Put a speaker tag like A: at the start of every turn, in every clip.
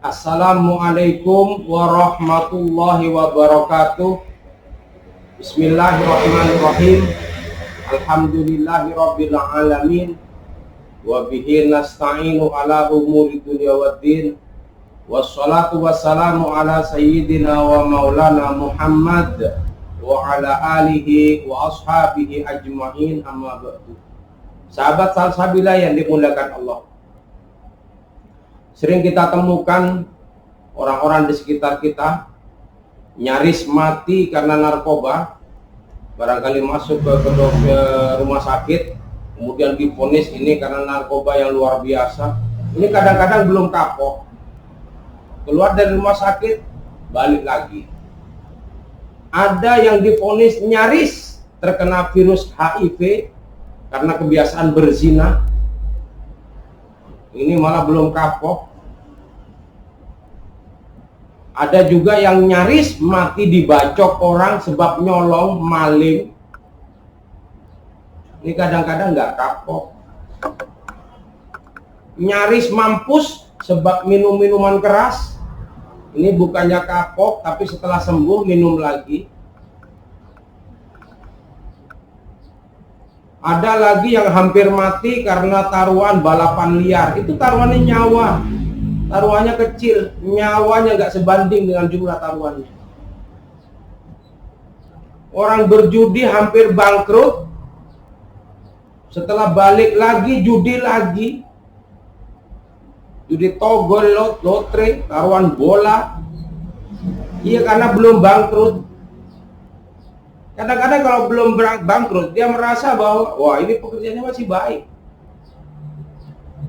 A: Assalamualaikum warahmatullahi wabarakatuh. Bismillahirrahmanirrahim. Alhamdulillahirabbil alamin. Wa bihi nasta'inu ala umuri dunya waddin. Wassalatu wassalamu ala sayyidina wa maulana Muhammad wa ala alihi wa ashabihi ajma'in, amma ba'du. Sahabat salsabilah yang dimuliakan Allah, sering kita temukan orang-orang di sekitar kita nyaris mati karena narkoba. Barangkali masuk ke rumah sakit, kemudian divonis ini karena narkoba yang luar biasa. Ini kadang-kadang belum kapok, keluar dari rumah sakit balik lagi. Ada yang divonis nyaris terkena virus HIV karena kebiasaan berzina. Ini malah belum kapok. Ada juga yang nyaris mati dibacok orang sebab nyolong, maling. Ini kadang-kadang nggak kapok. Nyaris mampus sebab minum minuman keras. Ini bukannya kapok, tapi setelah sembuh minum lagi. Ada lagi yang hampir mati karena taruhan balapan liar. Itu taruhannya nyawa. Taruhannya kecil, nyawanya nggak sebanding dengan jumlah taruhannya. Orang berjudi hampir bangkrut, setelah balik lagi judi lagi. Judi togol, lotre, taruhan bola. Iya, karena belum bangkrut. Kadang-kadang kalau belum bangkrut, dia merasa bahwa wah, ini pekerjaannya masih baik.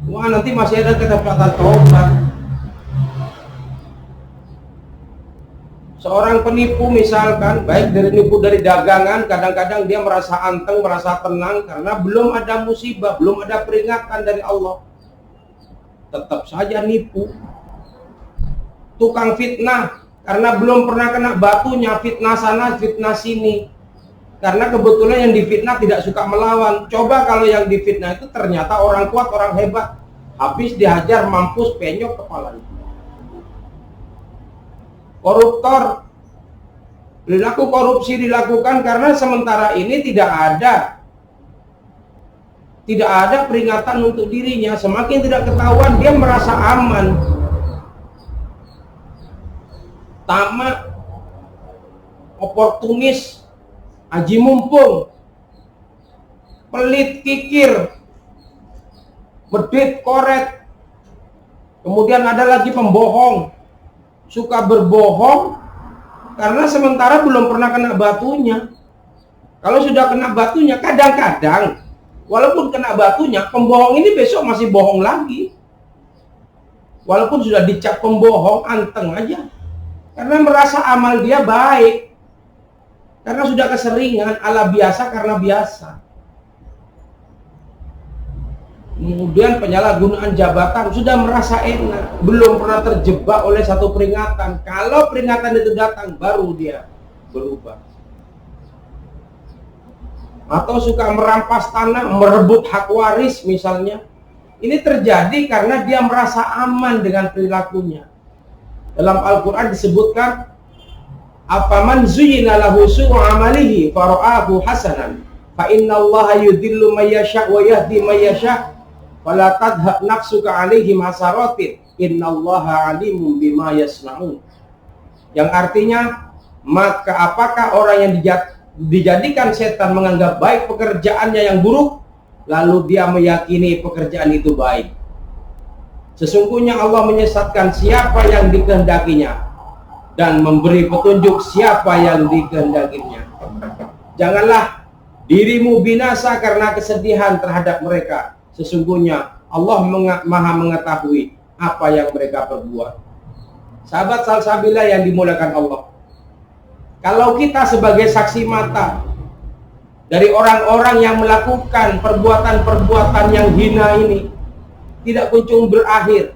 A: Wah, nanti masih ada kesempatan tobat. Seorang penipu misalkan, baik dari nipu dari dagangan, kadang-kadang dia merasa anteng, merasa tenang karena belum ada musibah, belum ada peringatan dari Allah. Tetap saja nipu. Tukang fitnah, karena belum pernah kena batunya, fitnah sana, fitnah sini. Karena kebetulan yang difitnah tidak suka melawan. Coba kalau yang difitnah itu ternyata orang kuat, orang hebat, habis dihajar, mampus, penyok kepalanya. Koruptor, perilaku korupsi dilakukan karena sementara ini tidak ada peringatan untuk dirinya. Semakin tidak ketahuan, dia merasa aman. Tamak, oportunis, aji mumpung, pelit, kikir, medit, koret. Kemudian ada lagi pembohong, suka berbohong karena sementara belum pernah kena batunya. Kalau sudah kena batunya, kadang-kadang walaupun kena batunya, pembohong ini besok masih bohong lagi. Walaupun sudah dicap pembohong, anteng aja. Karena merasa amal dia baik. Karena sudah keseringan, ala biasa karena biasa. Kemudian penyalahgunaan jabatan, sudah merasa enak, belum pernah terjebak oleh satu peringatan. Kalau peringatan itu datang, baru dia berubah. Atau suka merampas tanah, merebut hak waris misalnya. Ini terjadi karena dia merasa aman dengan perilakunya. Dalam Al-Quran disebutkan, afaman zuyyina lahu su'u amalihi fara'ahu hasanan fa innallaha yudhillu may yasha' wa yahdi may yasha' fala tadhab nafsuka 'alaihim hasaratin innallaha 'alimun bima yasna'un. Yang artinya, maka apakah orang yang dijadikan setan menganggap baik pekerjaannya yang buruk, lalu dia meyakini pekerjaan itu baik. Sesungguhnya Allah menyesatkan siapa yang dikehendakinya dan memberi petunjuk siapa yang dikehendakinya. Janganlah dirimu binasa karena kesedihan terhadap mereka. Sesungguhnya Allah maha mengetahui apa yang mereka perbuat. Sahabat salsabilah yang dimuliakan Allah, kalau kita sebagai saksi mata dari orang-orang yang melakukan perbuatan-perbuatan yang hina ini, tidak kunjung berakhir.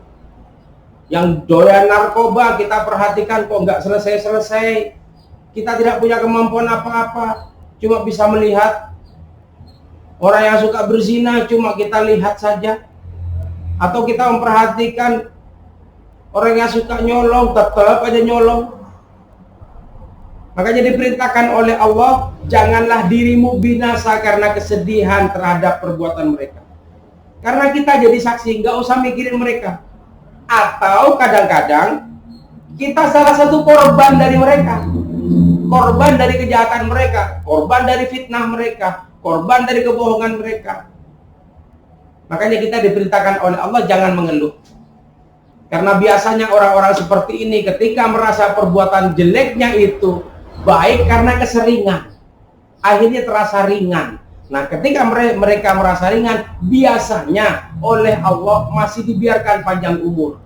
A: Yang doyan narkoba kita perhatikan kok nggak selesai-selesai. Kita tidak punya kemampuan apa-apa, cuma bisa melihat. Orang yang suka berzina cuma kita lihat saja. Atau kita memperhatikan Orang yang suka nyolong tetap aja nyolong. Makanya diperintahkan oleh Allah, janganlah dirimu binasa karena kesedihan terhadap perbuatan mereka. Karena kita jadi saksi, nggak usah mikirin mereka. Atau kadang-kadang kita salah satu korban dari mereka. Korban dari kejahatan mereka, korban dari fitnah mereka, korban dari kebohongan mereka. Makanya kita diperintahkan oleh Allah jangan mengeluh. Karena biasanya orang-orang seperti ini ketika merasa perbuatan jeleknya itu baik karena keseringan, akhirnya terasa ringan. Nah, ketika mereka merasa ringan, biasanya oleh Allah masih dibiarkan panjang umur.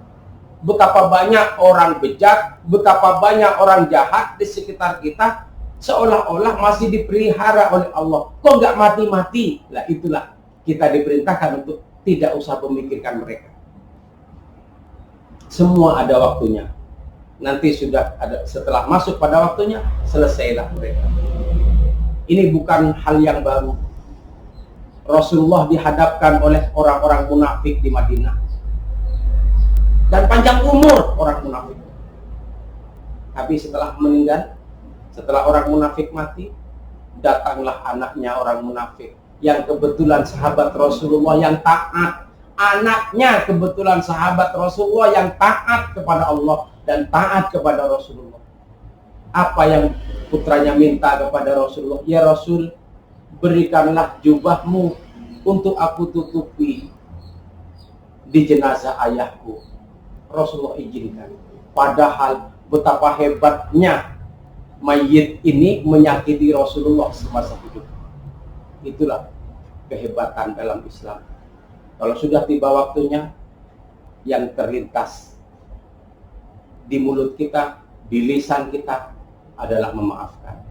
A: Betapa banyak orang bejat, betapa banyak orang jahat di sekitar kita, seolah-olah masih dipelihara oleh Allah. Kok nggak mati-mati? Lah itulah kita diperintahkan untuk tidak usah memikirkan mereka. Semua ada waktunya. Nanti sudah ada, setelah masuk pada waktunya, selesailah mereka. Ini bukan hal yang baru. Rasulullah dihadapkan oleh orang-orang munafik di Madinah. Dan panjang umur orang munafik. Tapi setelah meninggal, setelah orang munafik mati, datanglah anaknya orang munafik. Yang kebetulan sahabat Rasulullah yang taat. Anaknya kebetulan sahabat Rasulullah yang taat kepada Allah dan taat kepada Rasulullah. Apa yang putranya minta kepada Rasulullah? Ya Rasul, berikanlah jubahmu untuk aku tutupi di jenazah ayahku. Rasulullah izinkan. Padahal betapa hebatnya mayit ini menyakiti Rasulullah semasa hidup. Itulah kehebatan dalam Islam. Kalau sudah tiba waktunya, yang terlintas di mulut kita, di lisan kita adalah memaafkan.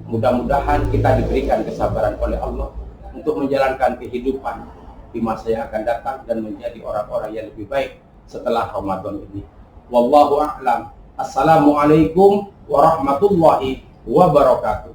A: Mudah-mudahan kita diberikan kesabaran oleh Allah untuk menjalankan kehidupan di masa yang akan datang dan menjadi orang-orang yang lebih baik setelah Ramadan ini. Wallahu a'lam. Assalamualaikum warahmatullahi wabarakatuh.